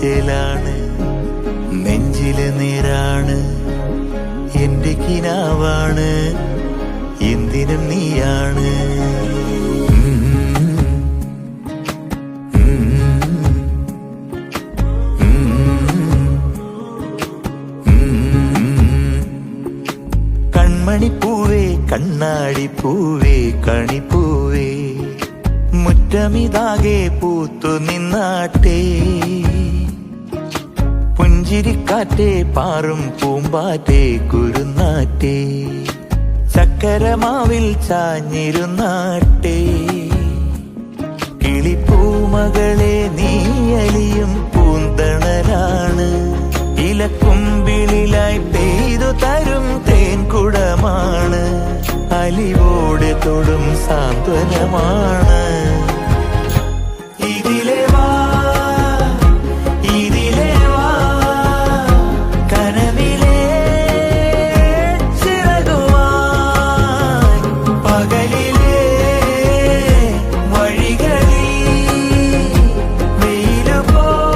ചേലാണ്, നെഞ്ചില് നേരാണ്, എന്റെ കിനാവാണ്, എന്തിനും നീയാണ്. കൺമണിപ്പൂവേ കണ്ണാടിപ്പൂവേ കണിപ്പൂവേ, മുറ്റമിതാകെ പൂത്തു നിന്നാട്ടെ. പുഞ്ചിരിക്കാറ്റേ പാറും പൂമ്പാറ്റേ കുരുന്നാറ്റേ, ചക്കരമാവിൽ ചാഞ്ഞിരുന്നാട്ടെ. കിളിപ്പൂമകളെ നീയലിയും പൂന്തണലാണ്, ഇലക്കുമ്പിളിലായി പെയ്തു തരും തേൻകുടമാണ്, അലിവോടെ തൊടും സാന്ത്വനമാണ്. ഇതിലെ വാ ഇതിലെ വാ, കനവിലെ ചിറകുമായി പകലിലെ വഴികളിൽ വെയിലു പോലണയുവാൻ.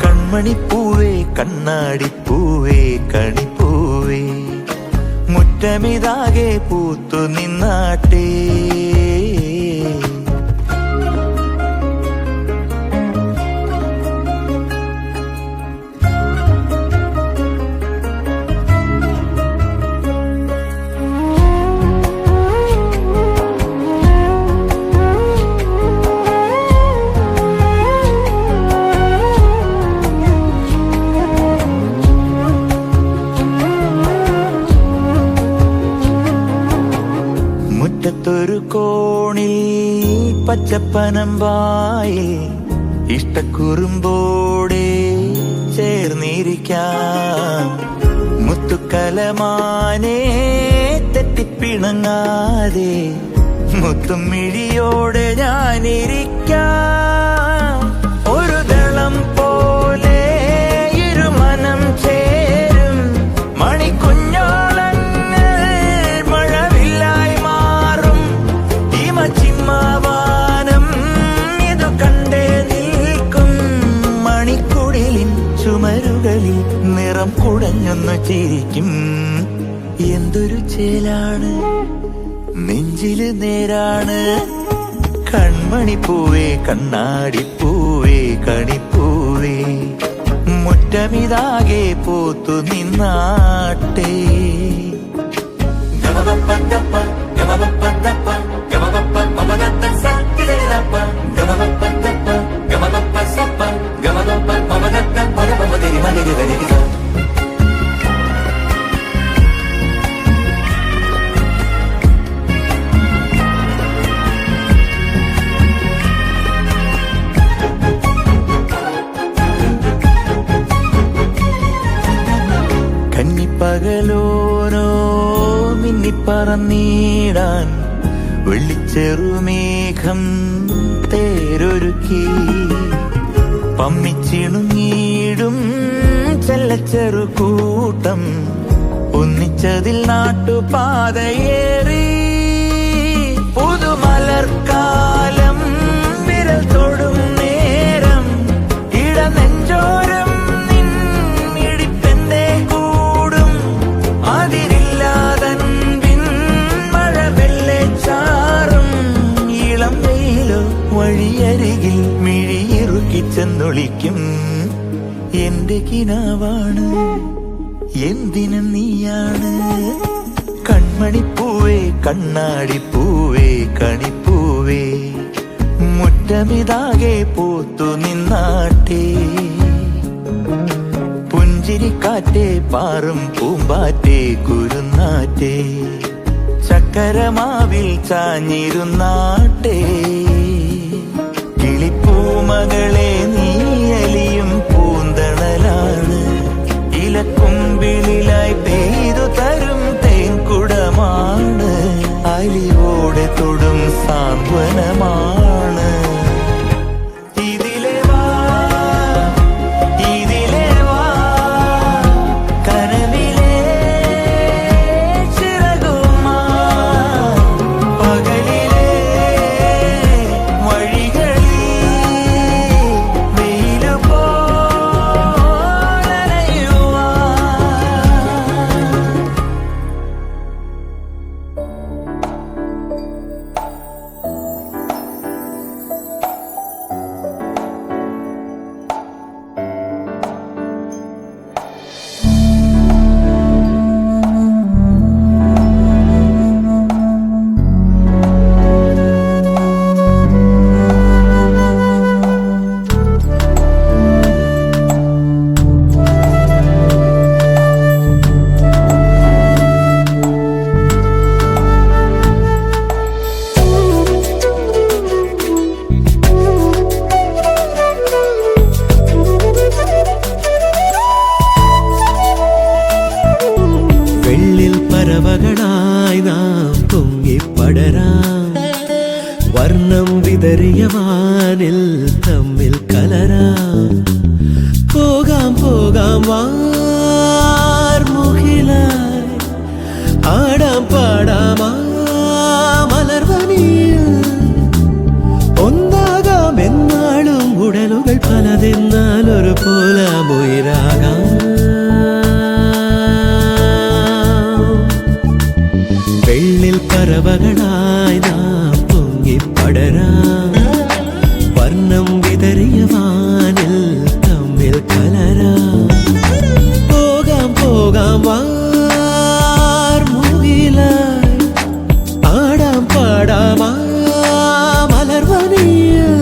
കൺമണിപ്പൂവേ കണ്ണാടിപ്പൂവേ കണിപ്പൂവേ, മുറ്റമിതാകെ പൂത്തു നിന്നാട്ടെ. മുറ്റത്തൊരു കോണിൽ പച്ചപ്പനമ്പായി ഇഷ്ടക്കുറുമ്പോടെ ചേർന്നിരിക്കാം. മുത്തുക്കലമാനെ തെറ്റിപ്പിണങ്ങാതെ മുത്തും മിഴിയോടെ ഞാനിരിക്കാം. ഒരു ദളം പോലെ ഇരുമനം ചേരും മണിക്കുഞ്ഞോളങ്ങൾ മഴവില്ലായി മാറും. ഹിമചിമ്മാവാനം ഇതു കണ്ടേ നിൽക്കും, മണിക്കുടിലിൻ ചുമരുകളിൽ നിറം കുടഞ്ഞൊന്നു ചിരിക്കും. എന്തൊരു ചേലാണ്, നെഞ്ചില് നേരാണ്, കൺമണിപ്പൂവേ കണ്ണാടിപ്പൂവേ കണിപ്പൂവേ, മുറ്റമിതാകെ പൂത്തു നിന്നാട്ടെ. കന്നിപ്പകലോരോ മിന്നിപ്പറന്നീടാൻ വെള്ളിച്ചെറുമേഘം തേരൊരുക്കി. പമ്മിച്ചിണുങ്ങിടും ചെല്ലച്ചെറു കൂട്ടം ഒന്നിച്ചതിൽ നാട്ടുപാതയേറി. പുതുമലർക്കാലം വിരൽ തൊടും നേരം ഇടനെഞ്ചോരം നിന്നിടിപ്പെന്റെ കൂടും. അതിരില്ലാതൻപിൻ മഴ വെള്ളെ ചാറും, ഇളം വെയിലോ വഴിയരികിൽ മിഴിയിറുക്കി ചെന്നൊളിക്കും. എന്റെ കിനാവാണ്, എന്തിനും നീയാണ്, കൺമണിപ്പൂവേ കണ്ണാടിപ്പൂവേ കണിപ്പൂവേ, മുറ്റമിതാകെ പൂത്തു നിന്നാട്ടെ. പുഞ്ചിരിക്കാറ്റേ പാറും പൂമ്പാറ്റേ കുരുന്നാറ്റേ, ചക്കരമാവിൽ ചാഞ്ഞിരുന്നാട്ടെ. കിളിപ്പൂമകളെ നീയലിയും പൂന്തണലാണ്, ഇലക്കുമ്പിളിലായി പെയ്തു തരും തേൻകുടമാണ്, അലിവോടെ തൊടും സാന്ത്വനമാണ്. ഇതിലെ വാ ഇതിലെ വാ, കനവിലെ ചിറകുമായി പകലിലെ വിതറിയ വാനിൽ തമ്മിൽ കലരാം. പോകാം പോകാം വാർമുകിലായി, ആടാം പാടാം മലർവനിയിൽ. ഒന്നാകാം എന്നാളും ഉടലുകൾ പലതെന്നാൽ ഒരു പോലാമുയിരാകാം. വെള്ളിൽ പറവകളായി നാം പൊങ്ങിപ്പടരാം. വർണ്ണം വിതറിയ വാനിൽ തമ്മിൽ കലരാം. പോകാം പോകാം വാർമുകിലായി, ആടാം പാടാം മലർവനിയിൽ.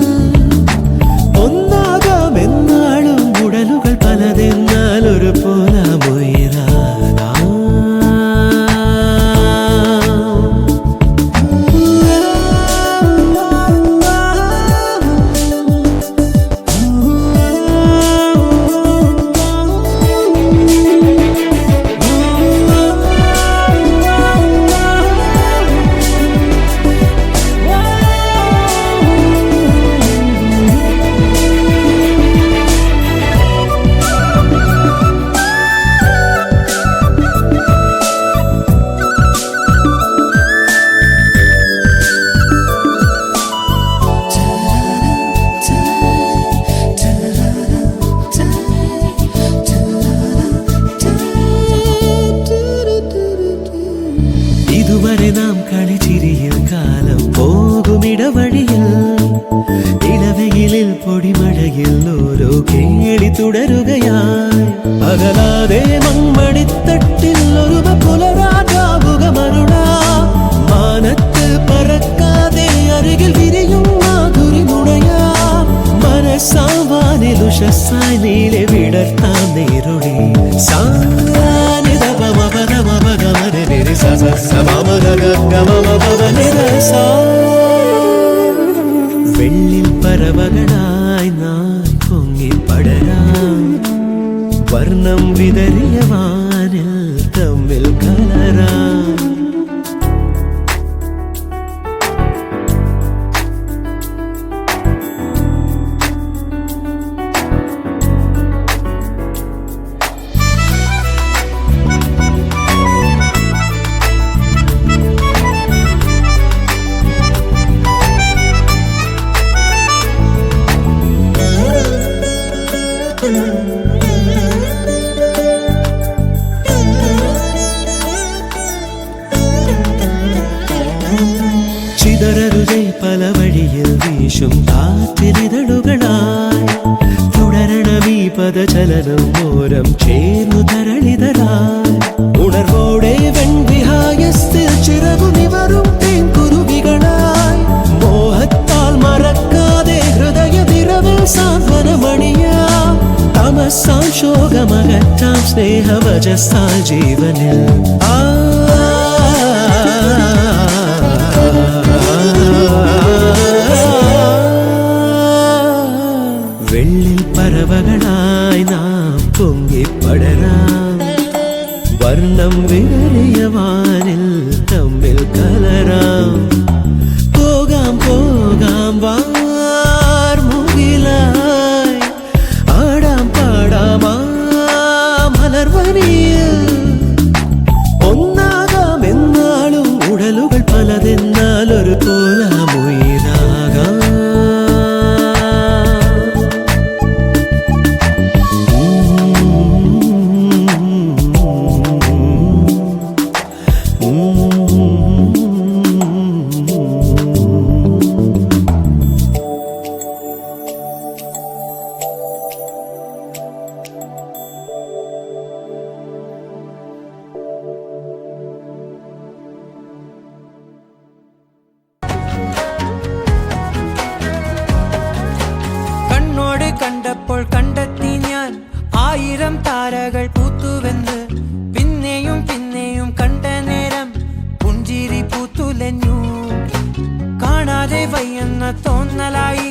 ഒന്നാകാം എന്നാളും ഉടലുകൾ പലതെന്നാൽ ഒരു പോലാമുയിരാകാം. ഇതുവരെ നാം കളിച്ചിരിയിൽ കാലം പോകുമിടവഴിയിൽ. ഇളവെയിലിൽ പൊടിമഴയിൽ ഓരോ കേളി തുടരുകയായി. അകലാതെ മൺമണിത്തട്ടിൽ ഒരു പുലരാജാവുകമരുളാ. മാനത്ത് പറക്കാതെ അരികിൽ വിരിയും മാധുരി നുണയാ. മനസ്സാവാനിൽ ഉഷസ്സായി നീലെ വിടർത്താം നീരുളി. വെള്ളിൽ പറവകളായി നാം പൊങ്ങിപ്പടരാം. വർണ്ണം വിതറിയ വാനിൽ തമ്മിൽ കലരാം. ചിതറരുതേ പല വഴിയിൽ വീശും കാറ്റിലിതളുകളായി. തുടരണമീ പദചലനം ഓരം ചേർന്നു തരളിതരായി. ഉണർവോടെ വെൺവിഹായസ്ഥിൽ ചിറകുനിവരും തേൻകുരുവികളായി. മോഹത്താൽ മറക്കാതെ ഹൃദയ നിറവിൽ സാന്ത്വനമണിയാം. തമസാം ശോകമകറ്റാം സ്നേഹവചസ്സാൽ ജീവനിൽ. വെള്ളിൽ പറവകളായി നാം പൊങ്ങിപ്പടരാം. വർണ്ണം വിതറിയ വാനിൽ തമ്മിൽ കലരാം. പോകാം പോകാം വാർമുകിലായി, ആടാം പാടാം മലർവനിയിൽ. ഒന്നാകാം എന്നാളും ഉടലുകൾ പലതെന്നാൽ ഒരു പോലാമുയിരാകാം. കണ്ടപ്പോൾ കണ്ടെത്തി ഞാൻ 1000 താരകൾ പൂത്തുവെന്ന്. പിന്നെയും പിന്നെയും കണ്ട നേരം പുഞ്ചിരി പൂത്തുലഞ്ഞു. കാണാതെ വയ്യെന്ന തോന്നലായി